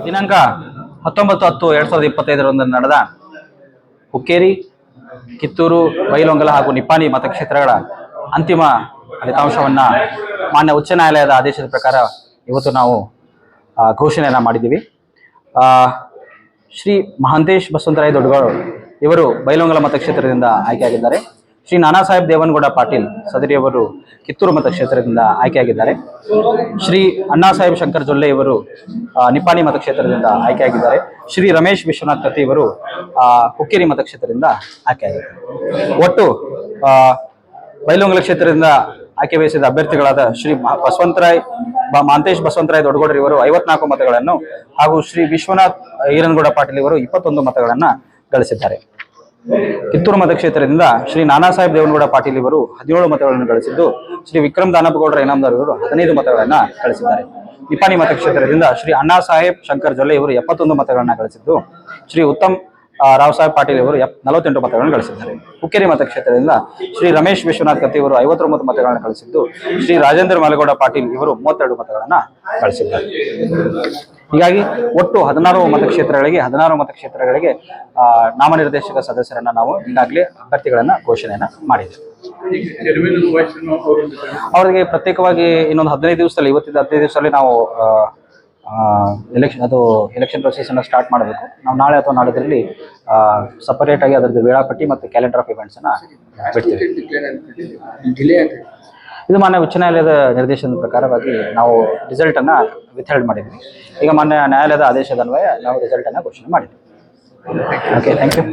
ದಿನಾಂಕ 19/10/2025 ನಡೆದ ಹುಕ್ಕೇರಿ, ಕಿತ್ತೂರು, ಬೈಲಹೊಂಗಲ ಹಾಗೂ ನಿಪ್ಪಾಣಿ ಮತಕ್ಷೇತ್ರಗಳ ಅಂತಿಮ ಫಲಿತಾಂಶವನ್ನು ಮಾನ್ಯ ಉಚ್ಚ ನ್ಯಾಯಾಲಯದ ಆದೇಶದ ಪ್ರಕಾರ ಇವತ್ತು ನಾವು ಘೋಷಣೆಯನ್ನು ಮಾಡಿದ್ದೀವಿ. ಶ್ರೀ ಮಹಾಂತೇಶ್ ಬಸವಂತರಾಯ ದೊಡ್ಡಗೌಡ ಇವರು ಬೈಲಹೊಂಗಲ ಮತಕ್ಷೇತ್ರದಿಂದ ಆಯ್ಕೆಯಾಗಿದ್ದಾರೆ. ಶ್ರೀ ನಾನಾ ಸಾಹೇಬ್ ದೇವನಗೌಡ ಪಾಟೀಲ್ ಸದರಿಯವರು ಕಿತ್ತೂರು ಮತಕ್ಷೇತ್ರದಿಂದ ಆಯ್ಕೆಯಾಗಿದ್ದಾರೆ. ಶ್ರೀ ಅಣ್ಣಾ ಸಾಹೇಬ್ ಶಂಕರ್ ಜೊಲ್ಲೆ ಇವರು ನಿಪ್ಪಾಣಿ ಮತಕ್ಷೇತ್ರದಿಂದ ಆಯ್ಕೆಯಾಗಿದ್ದಾರೆ. ಶ್ರೀ ರಮೇಶ್ ವಿಶ್ವನಾಥ್ ಕತ್ತಿ ಇವರು ಹುಕ್ಕೇರಿ ಮತಕ್ಷೇತ್ರದಿಂದ ಆಯ್ಕೆಯಾಗಿದ್ದಾರೆ. ಒಟ್ಟು ಬೈಲಹೊಂಗಲ ಕ್ಷೇತ್ರದಿಂದ ಆಯ್ಕೆ ಬಯಸಿದ ಅಭ್ಯರ್ಥಿಗಳಾದ ಶ್ರೀ ಮಹಾಂತೇಶ್ ಬಸವಂತರಾಯ ದೊಡ್ಡಗೌಡರು ಇವರು 54 ಮತಗಳನ್ನು ಹಾಗೂ ಶ್ರೀ ವಿಶ್ವನಾಥ್ ಈರನಗೌಡ ಪಾಟೀಲ್ ಇವರು 21 ಮತಗಳನ್ನು ಗಳಿಸಿದ್ದಾರೆ. ಕಿತ್ತೂರು ಮತಕ್ಷೇತ್ರದಿಂದ ಶ್ರೀ ನಾನಾ ಸಾಹೇಬ್ ದೇವನಗೌಡ ಪಾಟೀಲ್ ಇವರು 17 ಮತಗಳನ್ನು ಗಳಿಸಿದ್ದು, ಶ್ರೀ ವಿಕ್ರಮ್ ದಾನಪ್ಪಗೌಡರ ಇನಾಮದಾರ್ ಇವರು 15 ಮತಗಳನ್ನು ಗಳಿಸಿದ್ದಾರೆ. ನಿಪ್ಪಾಣಿ ಮತಕ್ಷೇತ್ರದಿಂದ ಶ್ರೀ ಅಣ್ಣಾ ಸಾಹೇಬ್ ಶಂಕರ್ ಜೊಲ್ಲೆ ಇವರು 71 ಮತಗಳನ್ನು ಗಳಿಸಿದ್ದು, ಶ್ರೀ ಉತ್ತಮ್ ರಾವ್ ಸಾಹೇಬ್ ಪಾಟೀಲ್ ಇವರು 48 ಮತಗಳನ್ನು ಗಳಿಸಿದ್ದಾರೆ. ಹುಕ್ಕೇರಿ ಮತಕ್ಷೇತ್ರದಿಂದ ಶ್ರೀ ರಮೇಶ್ ವಿಶ್ವನಾಥ್ ಕತ್ತಿ ಇವರು 59 ಮತಗಳನ್ನು ಗಳಿಸಿದ್ದು, ಶ್ರೀ ರಾಜೇಂದ್ರ ಮಲಗೌಡ ಪಾಟೀಲ್ ಇವರು 32 ಮತಗಳನ್ನು ಗಳಿಸಿದ್ದಾರೆ. ಹೀಗಾಗಿ ಒಟ್ಟು 16 ಮತಕ್ಷೇತ್ರಗಳಿಗೆ ನಾಮನಿರ್ದೇಶಕ ಸದಸ್ಯರನ್ನ ನಾವು ಈಗಾಗಲೇ ಅಭ್ಯರ್ಥಿಗಳನ್ನ ಘೋಷಣೆಯನ್ನ ಮಾಡಿದ್ದೇವೆ. ಅವರಿಗೆ ಪ್ರತ್ಯೇಕವಾಗಿ ಇನ್ನೊಂದು 15 ದಿವಸದಲ್ಲಿ, ಇವತ್ತಿಂದ 15 ದಿವಸದಲ್ಲಿ ನಾವು ಎಲೆಕ್ಷನ್ ಪ್ರೊಸೆಸ್ ಅನ್ನು ಸ್ಟಾರ್ಟ್ ಮಾಡಬೇಕು. ನಾವು ನಾಳೆ ಅಥವಾ ನಾಡಿದ್ರಲ್ಲಿ ಸಪರೇಟ್ ಆಗಿ ಅದರದ್ದು ವೇಳಾಪಟ್ಟಿ ಮತ್ತು ಕ್ಯಾಲೆಂಡರ್ ಆಫ್ ಇವೆಂಟ್ಸ್ ಅನ್ನ ಬಿಡ್ತೀವಿ. ಇದು ಮಾನ್ಯ ಉಚ್ಚ ನ್ಯಾಯಾಲಯದ ನಿರ್ದೇಶನದ ಪ್ರಕಾರವಾಗಿ ನಾವು ರಿಸಲ್ಟ್ ಅನ್ನ ವಿತ್ಹೆಲ್ಡ್ ಮಾಡಿದ್ವಿ. ಈಗ ಮಾನ್ಯ ನ್ಯಾಯಾಲಯದ ಆದೇಶದ ಅನ್ವಯ ನಾವು ರಿಸಲ್ಟ್ ಅನ್ನ ಘೋಷಣೆ ಮಾಡಿದ್ವಿ. Okay, thank you.